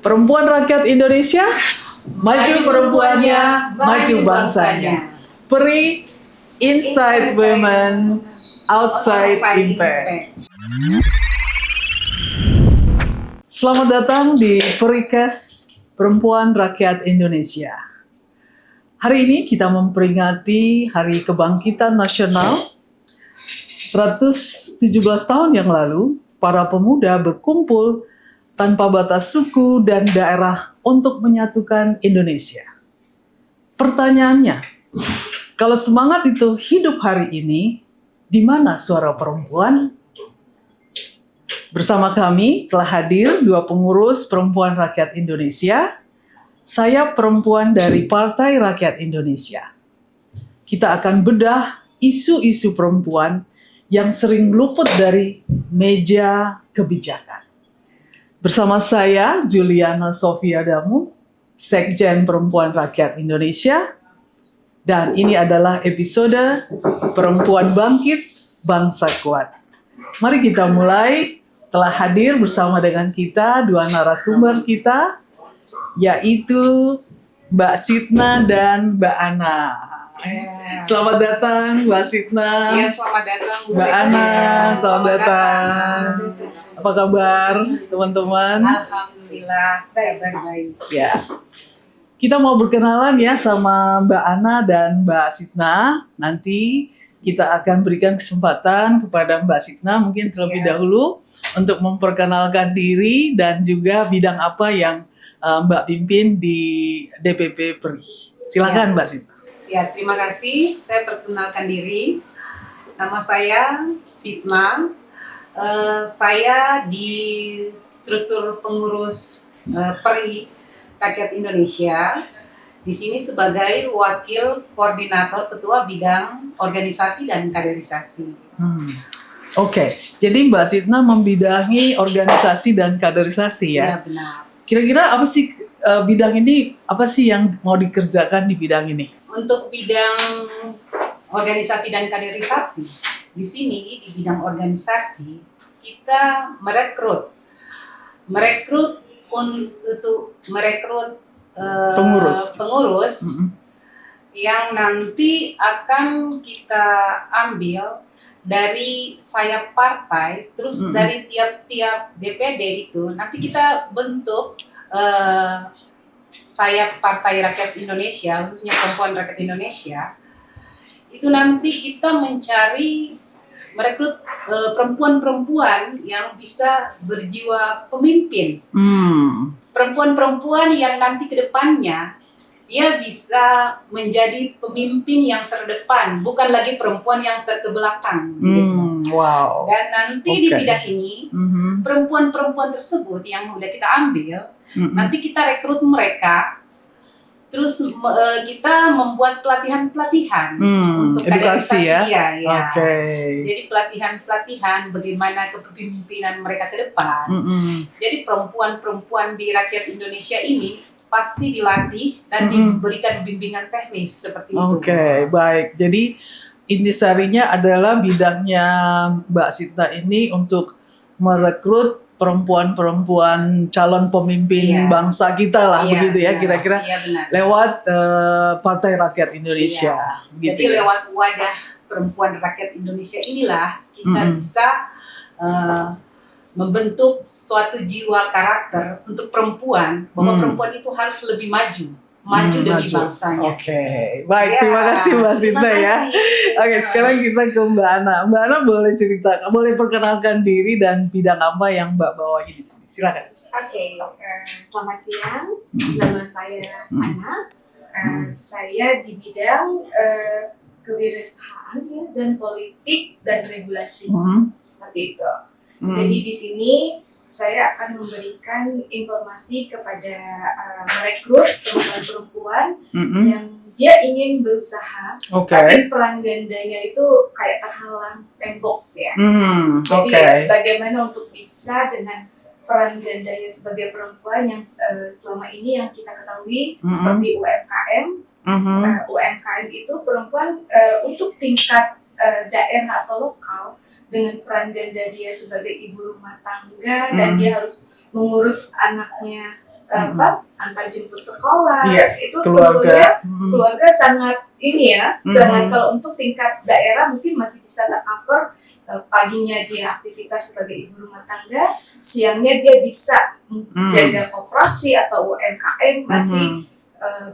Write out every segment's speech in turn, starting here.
Perempuan rakyat Indonesia, maju perempuannya, maju bangsanya. Peri Inside Women, Outside Impact. Selamat datang di Perikes Perempuan Rakyat Indonesia. Hari ini kita memperingati Hari Kebangkitan Nasional. 117 tahun yang lalu, para pemuda berkumpul tanpa batas suku dan daerah untuk menyatukan Indonesia. Pertanyaannya, kalau semangat itu hidup hari ini, di mana suara perempuan? Bersama kami telah hadir dua pengurus Perempuan Rakyat Indonesia. Saya perempuan dari Partai Rakyat Indonesia. Kita akan bedah isu-isu perempuan yang sering luput dari meja kebijakan. Bersama saya, Juliana Sofia Damu, Sekjen Perempuan Rakyat Indonesia. Dan ini adalah episode Perempuan Bangkit, Bangsa Kuat. Mari kita mulai. Telah hadir bersama dengan kita dua narasumber kita, yaitu Mbak Sitna dan Mbak Ana. Selamat datang Mbak Sitna. Ya, selamat datang Bu Mbak Sitna. Ana, selamat datang. Apa kabar teman-teman? Alhamdulillah, kabar baik. Ya. Kita mau berkenalan ya sama Mbak Ana dan Mbak Sitna. Nanti kita akan berikan kesempatan kepada Mbak Sitna mungkin terlebih dahulu untuk memperkenalkan diri dan juga bidang apa yang Mbak pimpin di DPP PERI. Silakan Mbak Sitna. Ya, terima kasih. Saya perkenalkan diri. Nama saya Sitna. Saya di struktur pengurus PERI Rakyat Indonesia. Di sini sebagai wakil koordinator ketua bidang organisasi dan kaderisasi. Oke, jadi Mbak Sitna membidangi organisasi dan kaderisasi ya? Ya, benar. Kira-kira apa sih bidang ini, apa sih yang mau dikerjakan di bidang ini? Untuk bidang organisasi dan kaderisasi, di sini di bidang organisasi kita merekrut untuk merekrut pengurus yang nanti akan kita ambil dari sayap partai, terus dari tiap-tiap DPD itu nanti kita bentuk sayap Partai Rakyat Indonesia, khususnya Perempuan Rakyat Indonesia. Itu nanti kita merekrut perempuan-perempuan yang bisa berjiwa pemimpin. Perempuan-perempuan yang nanti ke depannya dia bisa menjadi pemimpin yang terdepan, bukan lagi perempuan yang terkebelakang. Gitu. Wow. Dan nanti di bidang ini perempuan-perempuan tersebut yang udah kita ambil, nanti kita rekrut mereka, terus kita membuat pelatihan-pelatihan untuk edukasi kaderisasi ya. Okay. Jadi pelatihan-pelatihan bagaimana kepemimpinan mereka ke depan. Jadi perempuan-perempuan di rakyat Indonesia ini pasti dilatih dan diberikan bimbingan teknis seperti itu. Oke, baik. Jadi intisarinya adalah bidangnya Mbak Sitna ini untuk merekrut perempuan-perempuan calon pemimpin bangsa kita lah, begitu ya, kira-kira lewat Partai Rakyat Indonesia. Gitu. Jadi lewat wadah Perempuan Rakyat Indonesia inilah kita bisa membentuk suatu jiwa karakter untuk perempuan, bahwa perempuan itu harus lebih maju demi bangsanya. Oke, baik, terima kasih Mbak Sitna ya. Oke, sekarang kita ke Mbak Ana. Mbak Ana boleh perkenalkan diri dan bidang apa yang Mbak bawahi di sini. Silakan. Oke, selamat siang. Nama saya Ana. Saya di bidang kewirausahaan dan politik dan regulasi, seperti itu. Jadi di sini saya akan memberikan informasi kepada merekrut perempuan-perempuan yang dia ingin berusaha, tapi peran gandanya itu kayak terhalang tembok ya. Jadi bagaimana untuk bisa dengan peran gandanya sebagai perempuan yang selama ini yang kita ketahui seperti UMKM. UMKM itu perempuan untuk tingkat daerah atau lokal dengan peran ganda dia sebagai ibu rumah tangga dan dia harus mengurus anaknya antar jemput sekolah, itu keluarga. tentunya keluarga sangat ini ya, sangat kalau untuk tingkat daerah mungkin masih bisa tercover. Paginya dia aktivitas sebagai ibu rumah tangga, siangnya dia bisa jaga koperasi atau UMKM masih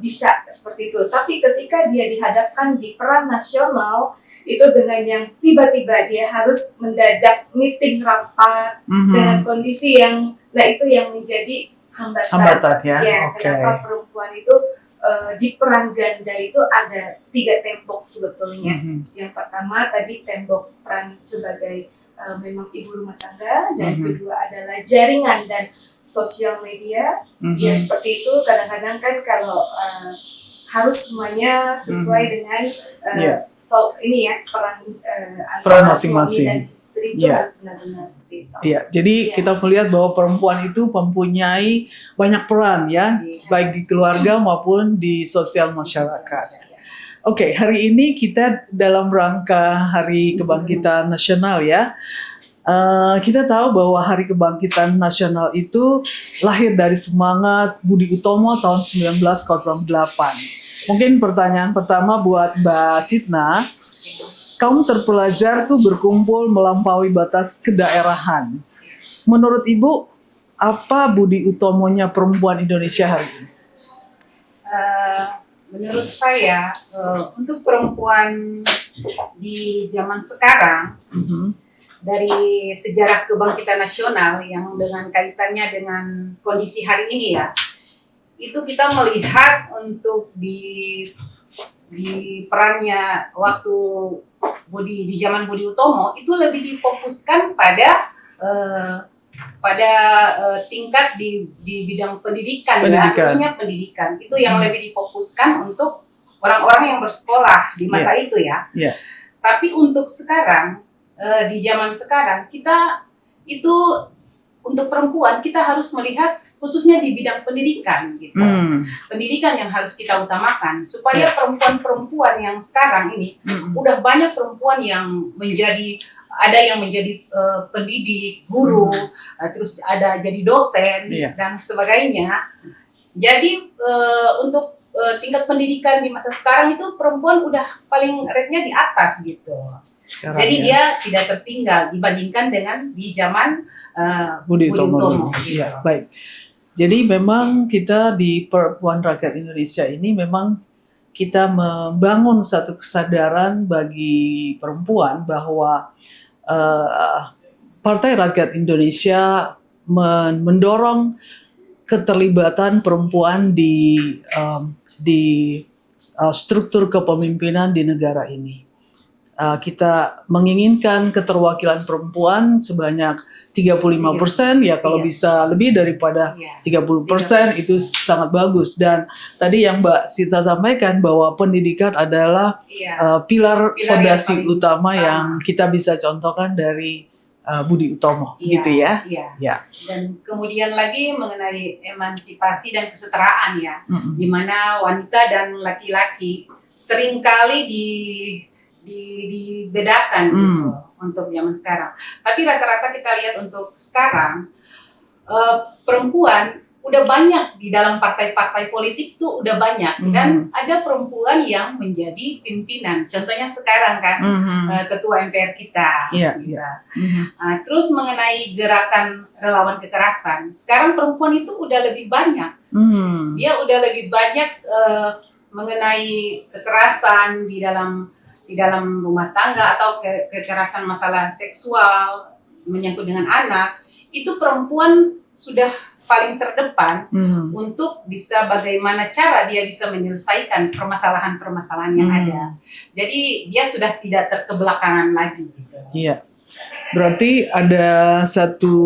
bisa seperti itu. Tapi ketika dia dihadapkan di peran nasional, itu dengan yang tiba-tiba dia harus mendadak meeting rapat dengan kondisi yang, nah itu yang menjadi hambatan ya. Kenapa perempuan itu di peran ganda itu ada 3 tembok sebetulnya. Yang pertama tadi tembok peran sebagai memang ibu rumah tangga, dan kedua adalah jaringan dan sosial media. Ya seperti itu, kadang-kadang kan kalau harus semuanya sesuai dengan ini ya, peran masing-masing suami dan istri itu harus benar-benar seperti itu. Jadi kita melihat bahwa perempuan itu mempunyai banyak peran ya, baik di keluarga maupun di sosial masyarakat. Oke, hari ini kita dalam rangka Hari Kebangkitan Nasional ya. Kita tahu bahwa Hari Kebangkitan Nasional itu lahir dari semangat Budi Utomo tahun 1908. Mungkin pertanyaan pertama buat Mbak Sitna, kaum terpelajar tuh berkumpul melampaui batas kedaerahan. Menurut Ibu, apa Budi Utomonya perempuan Indonesia hari ini? Menurut saya, untuk perempuan di zaman sekarang, dari sejarah kebangkitan nasional yang dengan kaitannya dengan kondisi hari ini ya, itu kita melihat untuk di perannya waktu di zaman Budi Utomo itu lebih difokuskan pada tingkat di bidang pendidikan. Ya, khususnya pendidikan itu yang lebih difokuskan untuk orang-orang yang bersekolah di masa itu ya. Tapi untuk sekarang di zaman sekarang kita itu untuk perempuan kita harus melihat khususnya di bidang pendidikan gitu. Pendidikan yang harus kita utamakan supaya perempuan-perempuan yang sekarang ini udah banyak perempuan yang ada yang menjadi pendidik, guru, terus ada jadi dosen dan sebagainya. Jadi untuk tingkat pendidikan di masa sekarang itu perempuan udah paling rate-nya di atas gitu. Sekarang, jadi dia tidak tertinggal dibandingkan dengan di zaman Budi Utomo. Ya, baik. Jadi memang kita di Perempuan Rakyat Indonesia ini memang kita membangun satu kesadaran bagi perempuan bahwa Partai Rakyat Indonesia mendorong keterlibatan perempuan di struktur kepemimpinan di negara ini. Kita menginginkan keterwakilan perempuan sebanyak 35%, ya kalau bisa lebih daripada 30% itu sangat bagus. Dan tadi yang Mbak Sita sampaikan bahwa pendidikan adalah pilar fondasi utama yang kita bisa contohkan dari Budi Utomo, gitu ya. Dan kemudian lagi mengenai emansipasi dan kesetaraan ya, di mana wanita dan laki-laki seringkali dibedakan gitu untuk zaman sekarang. Tapi rata-rata kita lihat untuk sekarang perempuan udah banyak di dalam partai-partai politik tuh udah banyak dan ada perempuan yang menjadi pimpinan. Contohnya sekarang kan ketua MPR kita. Terus mengenai gerakan relawan kekerasan, sekarang perempuan itu udah lebih banyak. Dia udah lebih banyak mengenai kekerasan di dalam rumah tangga atau kekerasan masalah seksual menyangkut dengan anak, itu perempuan sudah paling terdepan untuk bisa bagaimana cara dia bisa menyelesaikan permasalahan-permasalahan yang ada. Jadi dia sudah tidak terkebelakangan lagi gitu. Iya. Berarti ada satu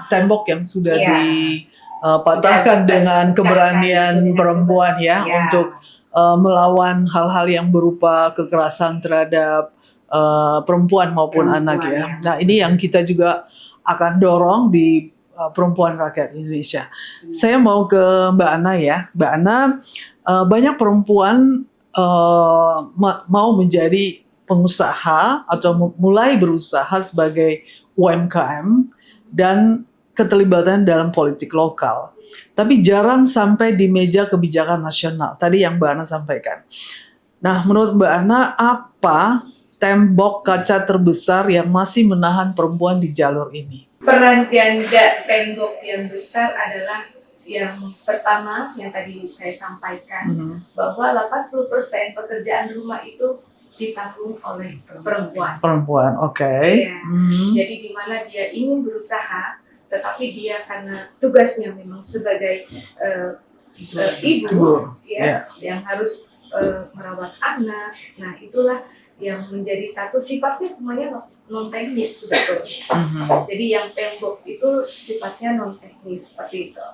tembok yang sudah dipatahkan dengan keberanian perempuan untuk melawan hal-hal yang berupa kekerasan terhadap perempuan maupun anak ya. Nah, ini yang kita juga akan dorong di Perempuan Rakyat Indonesia. Saya mau ke Mbak Ana ya. Mbak Ana, banyak perempuan mau menjadi pengusaha atau mulai berusaha sebagai UMKM dan keterlibatan dalam politik lokal. tapi jarang sampai di meja kebijakan nasional. Tadi yang Mbak Ana sampaikan. Nah, menurut Mbak Ana, apa tembok kaca terbesar yang masih menahan perempuan di jalur ini? Peran ganda tembok yang besar adalah yang pertama yang tadi saya sampaikan, bahwa 80% pekerjaan rumah itu ditanggung oleh perempuan. Perempuan, oke. Iya. Jadi di mana dia ingin berusaha, tetapi dia karena tugasnya memang sebagai ibu, ya, yang harus merawat anak. Nah, itulah yang menjadi satu, sifatnya semuanya non teknis sebetulnya. Jadi yang tembok itu sifatnya non teknis seperti itu.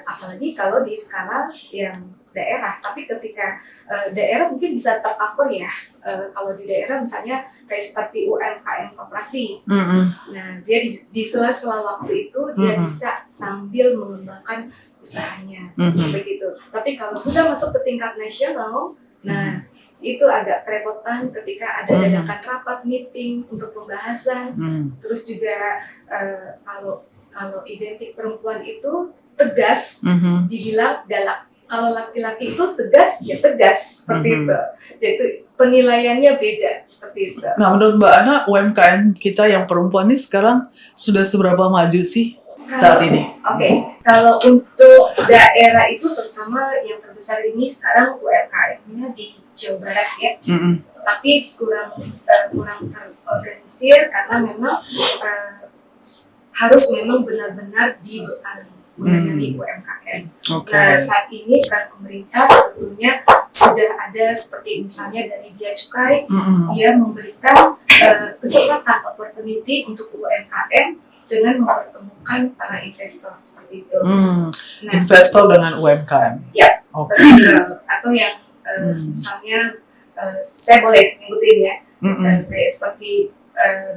Apalagi kalau di skala yang daerah, tapi ketika daerah mungkin bisa tercover ya. Kalau di daerah misalnya kayak seperti UMKM koperasi, nah dia di sela-sela waktu itu dia bisa sambil mengembangkan usahanya, begitu. Tapi kalau sudah masuk ke tingkat nasional, nah itu agak kerepotan ketika ada dadakan rapat meeting untuk pembahasan. Terus juga kalau identik perempuan itu tegas, dibilang galak. Kalau laki-laki itu tegas, ya tegas seperti itu. Jadi penilaiannya beda seperti itu. Nah, menurut Mbak Ana, UMKM kita yang perempuan ini sekarang sudah seberapa maju sih saat ini? Oke, kalau untuk daerah itu terutama yang terbesar ini sekarang UMKM-nya di Jawa Barat ya. Tapi kurang terorganisir karena memang harus memang benar-benar dibekali mengenai UMKM. Nah, saat ini peran pemerintah sebetulnya sudah ada seperti misalnya dari Bea Cukai, dia memberikan kesempatan opportunity untuk UMKM dengan mempertemukan para investor seperti itu. Nah, investor dengan UMKM. Ya, atau yang misalnya saya boleh nyebutin ya, kayak seperti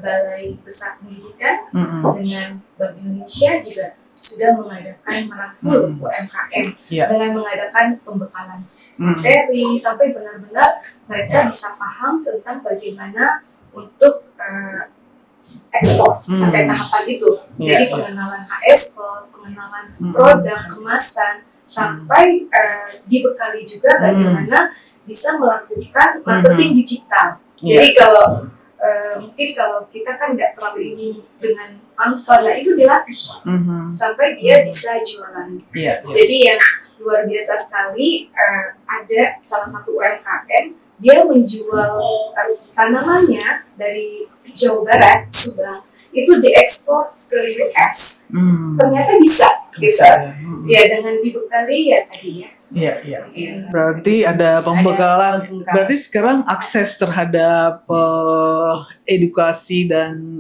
Balai Besar Pendidikan dengan Bank Indonesia juga sudah mengadakan merangkul UMKM dengan mengadakan pembekalan materi sampai benar-benar mereka bisa paham tentang bagaimana untuk ekspor sampai tahapan itu. Jadi pengenalan HSK, pengenalan produk, kemasan, sampai dibekali juga bagaimana bisa melakukan marketing digital. Jadi kalau mungkin kalau kita kan nggak terlalu ini dengan kantor, nah itu dilatih sampai dia bisa jualan. Jadi yang luar biasa sekali, ada salah satu UMKM, dia menjual tanamannya dari Jawa Barat, Subang, itu diekspor ke US. Ternyata bisa. Ya dengan dibekali ya tadi ya. Iya. Berarti ada pembekalan. Berarti sekarang akses terhadap edukasi dan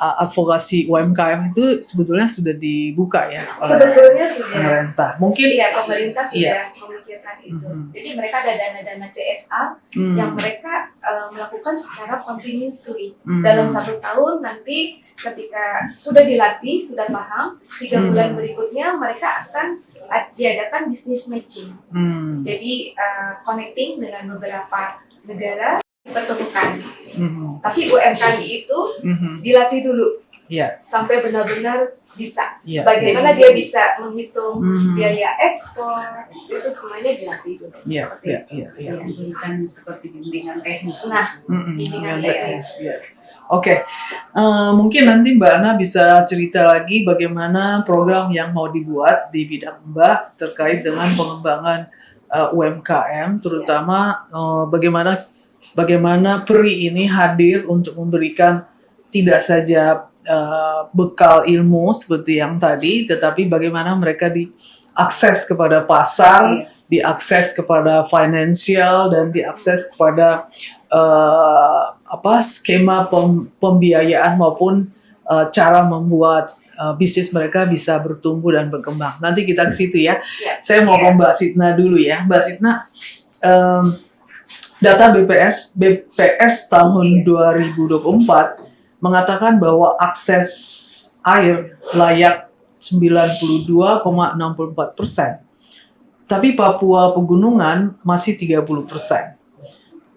advokasi UMKM itu sebetulnya sudah dibuka ya oleh sebetulnya sudah pemerintah. Mungkin pemerintah sudah memikirkan itu. Jadi mereka ada dana-dana CSR yang mereka melakukan secara continuously. Dalam 1 tahun nanti ketika sudah dilatih, sudah paham, 3 bulan berikutnya mereka akan diadakan business matching. Jadi connecting dengan beberapa negara dipertemukan. Tapi UMKM itu dilatih dulu sampai benar-benar bisa. Bagaimana dia bisa menghitung biaya ekspor, itu semuanya dilatih dulu. Diberikan seperti bimbingan teknis. Nah, bimbingan teknis. Oke, mungkin nanti Mbak Ana bisa cerita lagi bagaimana program yang mau dibuat di bidang Mbak terkait dengan pengembangan UMKM, terutama bagaimana PERI ini hadir untuk memberikan tidak saja bekal ilmu seperti yang tadi, tetapi bagaimana mereka diakses kepada pasar, diakses kepada financial, dan diakses kepada skema pembiayaan maupun cara membuat bisnis mereka bisa bertumbuh dan berkembang. Nanti kita ke situ ya. Saya mau ke Mbak Sitna dulu ya. Mbak Sitna, data BPS tahun 2024 mengatakan bahwa akses air layak 92,64%. Tapi Papua Pegunungan masih 30%.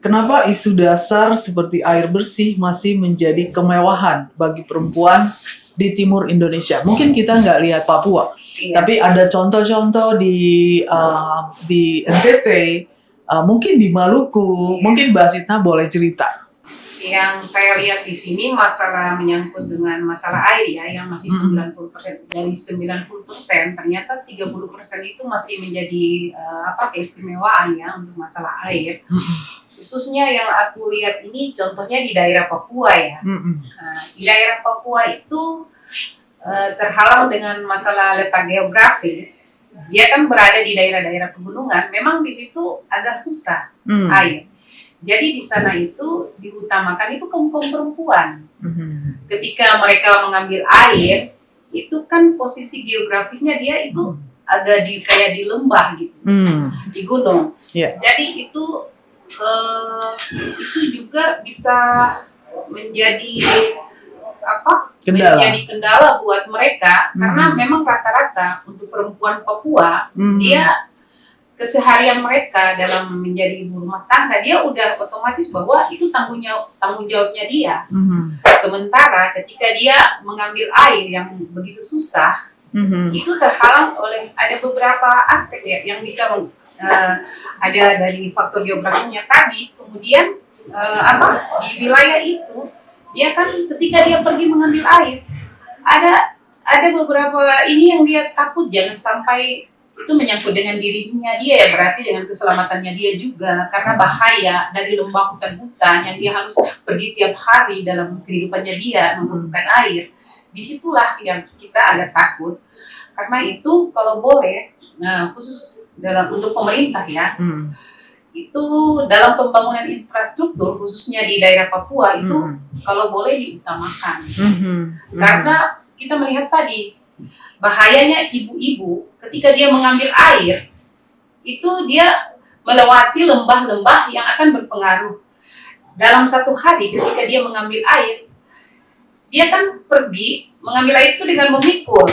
Kenapa isu dasar seperti air bersih masih menjadi kemewahan bagi perempuan di timur Indonesia. Mungkin kita nggak lihat Papua, tapi ada contoh-contoh di NTT, mungkin di Maluku. Mungkin Mbak Sitna boleh cerita. Yang saya lihat di sini masalah menyangkut dengan masalah air ya, yang masih 90%. Dari 90% ternyata 30% itu masih menjadi keistimewaan ya untuk masalah air. Khususnya yang aku lihat ini contohnya di daerah Papua ya. Nah, di daerah Papua itu terhalang dengan masalah letak geografis. Dia kan berada di daerah-daerah pegunungan, memang di situ agak susah air. Jadi di sana itu diutamakan itu kaum-kaum perempuan. Ketika mereka mengambil air, itu kan posisi geografisnya dia itu agak kayak di lembah gitu, di gunung. Jadi itu juga bisa menjadi menjadi kendala buat mereka karena memang rata-rata untuk perempuan Papua dia keseharian mereka dalam menjadi ibu rumah tangga dia udah otomatis bahwa itu tanggung jawabnya dia. Sementara ketika dia mengambil air yang begitu susah, itu terhalang oleh ada beberapa aspek ya yang bisa ada dari faktor geografisnya tadi. Kemudian di wilayah itu dia kan ketika dia pergi mengambil air ada beberapa ini yang dia takut jangan sampai itu menyangkut dengan dirinya dia ya, berarti dengan keselamatannya dia juga karena bahaya dari lembah hutan-hutan yang dia harus pergi tiap hari dalam kehidupannya dia membutuhkan air. Disitulah yang kita agak takut. Karena itu kalau boleh, khusus untuk pemerintah ya, itu dalam pembangunan infrastruktur khususnya di daerah Papua itu kalau boleh diutamakan. Karena kita melihat tadi bahayanya ibu-ibu ketika dia mengambil air itu dia melewati lembah-lembah yang akan berpengaruh. Dalam satu hari ketika dia mengambil air, dia kan pergi mengambil air itu dengan memikul.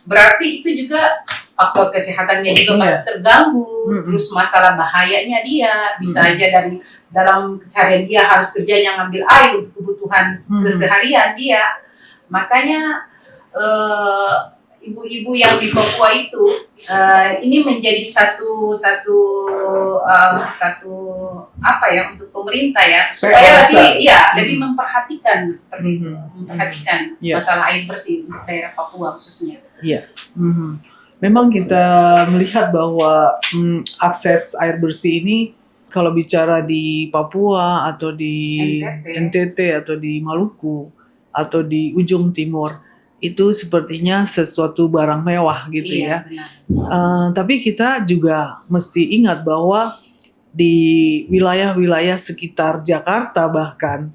Berarti itu juga faktor kesehatannya juga pasti terganggu. Terus masalah bahayanya dia bisa aja dari dalam keseharian dia harus kerjanya ngambil air untuk kebutuhan keseharian dia. Makanya ibu-ibu yang di Papua itu ini menjadi satu untuk pemerintah ya supaya lebih memperhatikan seperti itu, memperhatikan masalah air bersih untuk daerah Papua khususnya. Memang kita melihat bahwa akses air bersih ini kalau bicara di Papua atau di NTT atau di Maluku atau di ujung timur itu sepertinya sesuatu barang mewah gitu ya. Tapi kita juga mesti ingat bahwa di wilayah-wilayah sekitar Jakarta bahkan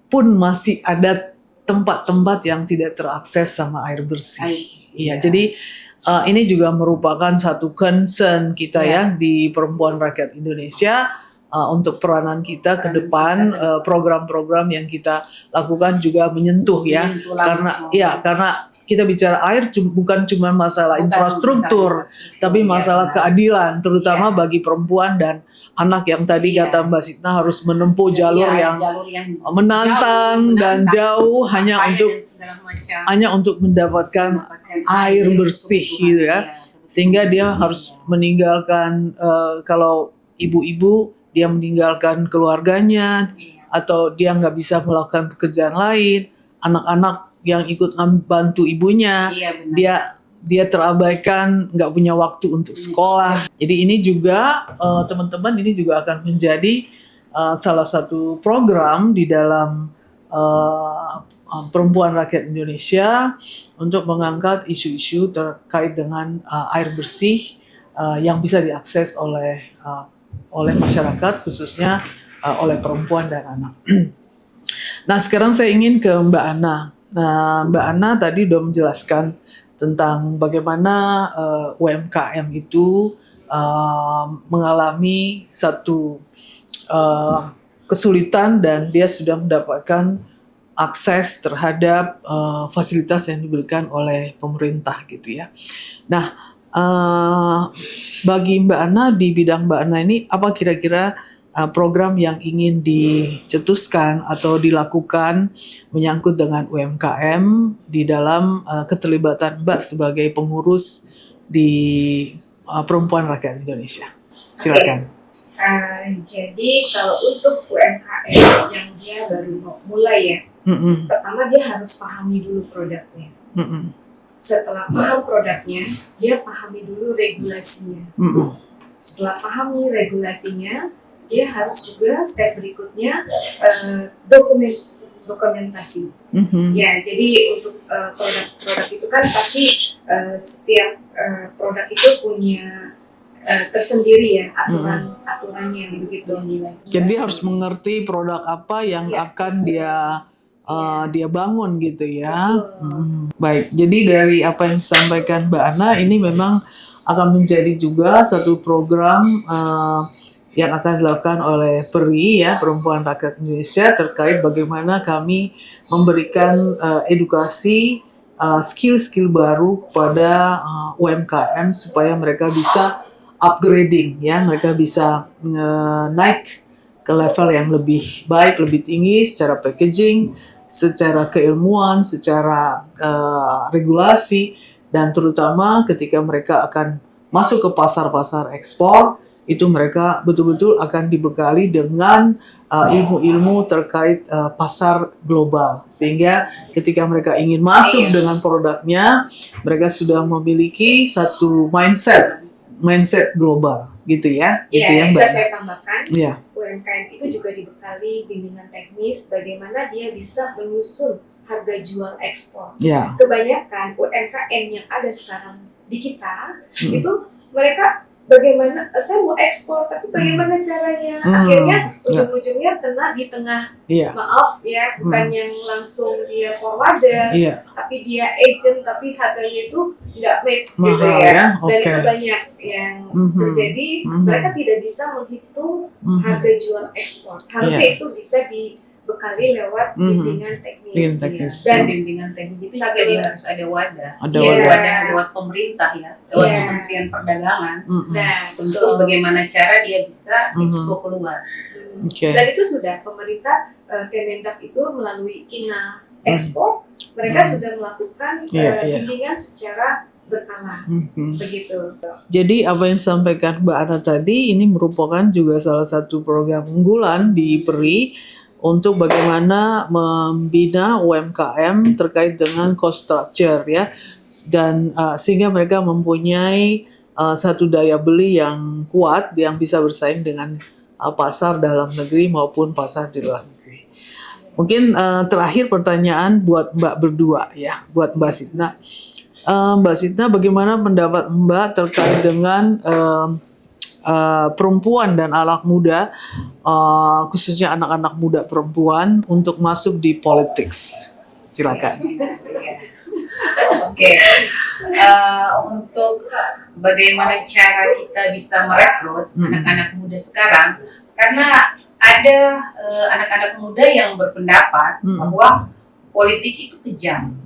pun masih ada tempat-tempat yang tidak terakses sama air bersih. Jadi ini juga merupakan satu concern kita ya di Perempuan Rakyat Indonesia untuk peranan kita ke depan, program-program yang kita lakukan juga menyentuh ya, karena kita bicara air bukan cuma masalah infrastruktur, tapi masalah keadilan, terutama bagi perempuan dan anak yang tadi kata Mbak Sitna harus menempuh jalur yang menantang dan jauh hanya untuk mendapatkan air bersih gitu ya, sehingga dia harus meninggalkan kalau ibu-ibu dia meninggalkan keluarganya atau dia nggak bisa melakukan pekerjaan lain, anak-anak yang ikut bantu ibunya dia terabaikan, nggak punya waktu untuk sekolah. Jadi ini juga teman-teman ini juga akan menjadi salah satu program di dalam Perempuan Rakyat Indonesia untuk mengangkat isu-isu terkait dengan air bersih yang bisa diakses oleh masyarakat, khususnya oleh perempuan dan anak. Nah, sekarang saya ingin ke Mbak Ana. Nah, Mbak Ana tadi sudah menjelaskan tentang bagaimana UMKM itu mengalami satu kesulitan dan dia sudah mendapatkan akses terhadap fasilitas yang diberikan oleh pemerintah gitu ya. Nah, bagi Mbak Ana, di bidang Mbak Ana ini apa kira-kira program yang ingin dicetuskan atau dilakukan menyangkut dengan UMKM di dalam keterlibatan Mbak sebagai pengurus di Perempuan Rakyat Indonesia. Silakan. Jadi kalau untuk UMKM yang dia baru mau mulai ya, pertama dia harus pahami dulu produknya. Setelah paham produknya, dia pahami dulu regulasinya. Setelah pahami regulasinya, dia harus juga step berikutnya dokumentasi. Ya, jadi untuk produk-produk itu kan pasti setiap produk itu punya tersendiri ya aturan-aturannya begitu. Jadi harus mengerti produk apa yang akan dia bangun gitu ya. Baik, jadi dari apa yang disampaikan Mbak Ana ini memang akan menjadi juga satu program yang akan dilakukan oleh PERI ya, Perempuan Rakyat Indonesia, terkait bagaimana kami memberikan edukasi skill-skill baru kepada UMKM supaya mereka bisa upgrading ya, mereka bisa naik ke level yang lebih baik, lebih tinggi secara packaging, secara keilmuan, secara regulasi, dan terutama ketika mereka akan masuk ke pasar-pasar ekspor, itu mereka betul-betul akan dibekali dengan ilmu-ilmu terkait pasar global, sehingga ketika mereka ingin masuk dengan produknya, mereka sudah memiliki satu mindset global gitu ya. Iya, itu yang bisa saya tambahkan. Ya. UMKM itu juga dibekali bimbingan teknis bagaimana dia bisa menyusun harga jual ekspor. Ya. Kebanyakan UMKM yang ada sekarang di kita itu mereka bagaimana saya mau ekspor tapi bagaimana caranya, akhirnya ujung-ujungnya kena di tengah, maaf ya, bukan yang langsung dia forwarder, tapi dia agent, tapi harganya itu nggak match gitu ya. Dan itu banyak yang terjadi, mereka tidak bisa menghitung harga jual ekspor. Harusnya itu bisa dibekali lewat bimbingan teknis. Dan bimbingan teknis itu juga dia harus ada wadah. Wadah lewat pemerintah ya, lewat Kementerian Perdagangan. Nah, untuk bagaimana cara dia bisa ekspor keluar. Dan itu sudah pemerintah Kemendak itu melalui INA Ekspor, mereka sudah melakukan bimbingan secara berkala. Begitu. Jadi apa yang disampaikan Mbak Ana tadi ini merupakan juga salah satu program unggulan di PERI untuk bagaimana membina UMKM terkait dengan cost structure ya, dan sehingga mereka mempunyai satu daya beli yang kuat yang bisa bersaing dengan pasar dalam negeri maupun pasar di luar negeri. Mungkin terakhir pertanyaan buat Mbak berdua ya, buat Mbak Sitna. Mbak Sitna, bagaimana pendapat Mbak terkait dengan perempuan dan anak muda, khususnya anak-anak muda perempuan untuk masuk di politics? Silakan. Oke. Untuk bagaimana cara kita bisa merekrut anak-anak muda sekarang, karena ada anak-anak muda yang berpendapat bahwa politik itu kejam.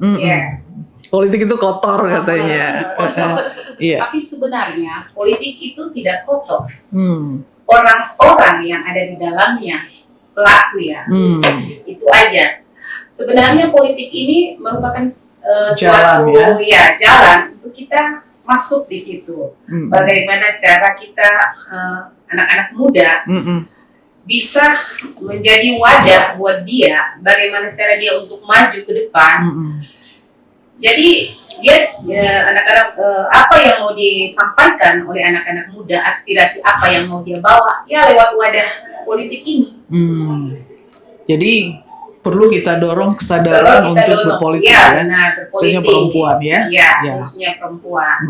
Politik itu kotor katanya. Tapi sebenarnya politik itu tidak kotor. Orang-orang yang ada di dalamnya, pelaku ya, itu aja. Sebenarnya politik ini merupakan suatu jalan untuk kita masuk di situ. Bagaimana cara kita anak-anak muda bisa menjadi wadah buat dia, bagaimana cara dia untuk maju ke depan. Jadi dia anak-anak apa yang mau disampaikan oleh anak-anak muda, aspirasi apa yang mau dia bawa, ya lewat wadah politik ini. Jadi perlu kita dorong kesadaran untuk berpolitik khususnya perempuan ya. Khususnya perempuan.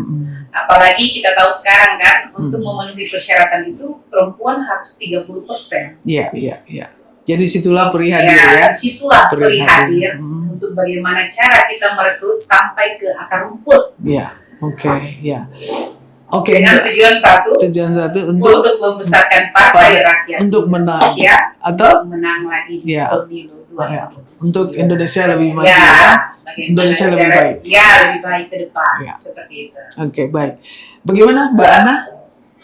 Apalagi kita tahu sekarang kan untuk memenuhi persyaratan itu perempuan harus 30%. Iya. Jadi situlah PERI hadir ya. Situlah PERI hadir untuk bagaimana cara kita merekrut sampai ke akar rumput. Oke. Dengan tujuan satu untuk membesarkan partai rakyat untuk menang atau menang lagi di pemilu 2029. Untuk Indonesia lebih maju Indonesia lebih baik. Lebih baik ke depan seperti itu. Oke, baik. Bagaimana Mbak Ana?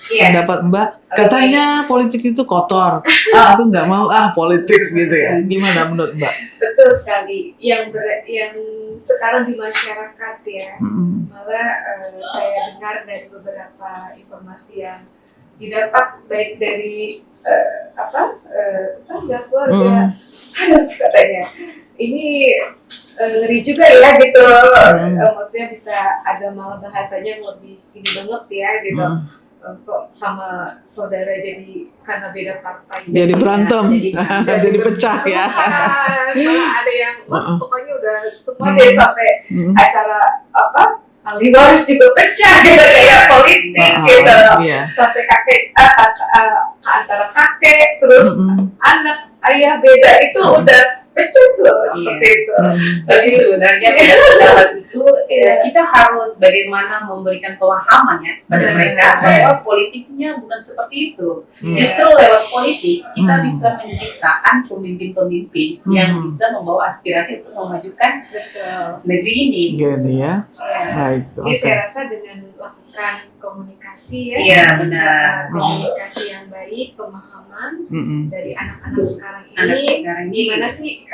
Iya. pendapat Mbak? Katanya politik itu kotor. Aku nggak mau politik gitu ya. Gimana menurut Mbak? Betul sekali. Yang sekarang di masyarakat ya, malah saya dengar dari beberapa informasi yang didapat baik dari tetangga keluarga, katanya ini ngeri juga ya gitu. Maksudnya bisa ada malah bahasanya yang lebih ini banget ya gitu. Kok sama saudara jadi karena beda partai jadi berantem, jadi pecah ya. Malah ada yang pokoknya udah semua deh sampai acara ahli waris juga pecah gitu kayak politik gitu. Sampai kakek antara kakek terus anak ayah beda itu udah pecah tuh seperti itu. Tapi sebenarnya dalam itu kita harus bagaimana memberikan pemahaman ya pada mereka bahwa politiknya bukan seperti itu. Justru lewat politik kita bisa menciptakan pemimpin-pemimpin yang bisa membawa aspirasi untuk memajukan negeri ini. Gini ya. Baik. Jadi saya rasa dengan lakukan komunikasi ya. Iya benar. Komunikasi yang baik, pemahaman dari anak-anak sekarang ini, gimana sih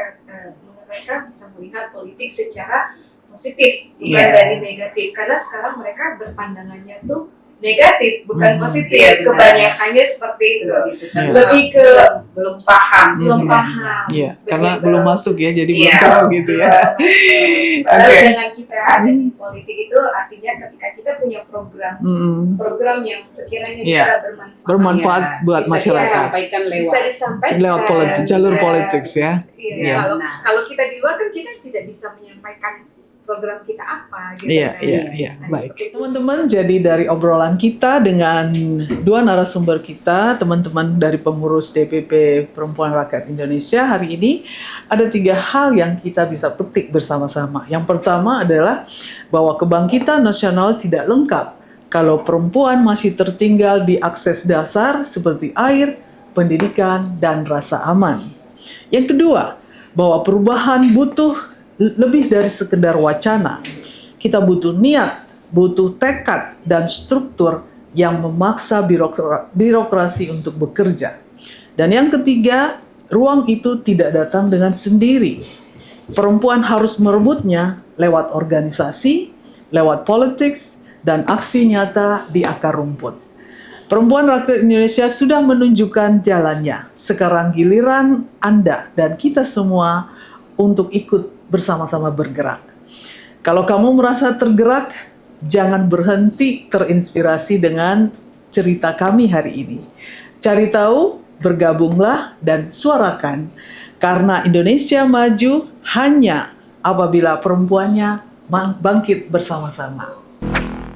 mereka bisa melihat politik secara positif bukan dari negatif, karena sekarang mereka berpandangannya tuh negatif bukan positif. Kebanyakannya seperti itu. Lebih ke belum paham. Iya, karena belum masuk ya, jadi belum tahu gitu ya. Dengan kita ada di politik itu artinya ketika kita punya program yang sekiranya bisa bermanfaat buat masyarakat. Bisa disampaikan lewat jalur politik ya. Kalau kita di luar kan kita tidak bisa menyampaikan program kita apa gitu. Iya. Baik. Teman-teman, jadi dari obrolan kita dengan dua narasumber kita, teman-teman dari pengurus DPP Perempuan Rakyat Indonesia, hari ini ada 3 hal yang kita bisa petik bersama-sama. Yang pertama adalah bahwa kebangkitan nasional tidak lengkap kalau perempuan masih tertinggal di akses dasar seperti air, pendidikan, dan rasa aman. Yang kedua, bahwa perubahan butuh lebih dari sekedar wacana. Kita butuh niat, butuh tekad dan struktur yang memaksa birokrasi untuk bekerja. Dan yang ketiga, ruang itu tidak datang dengan sendiri. Perempuan harus merebutnya lewat organisasi, lewat politik, dan aksi nyata di akar rumput. Perempuan Rakyat Indonesia sudah menunjukkan jalannya. Sekarang giliran Anda dan kita semua untuk ikut bersama-sama bergerak. Kalau kamu merasa tergerak, jangan berhenti terinspirasi dengan cerita kami hari ini. Cari tahu, bergabunglah, dan suarakan. Karena Indonesia maju hanya apabila perempuannya bangkit bersama-sama.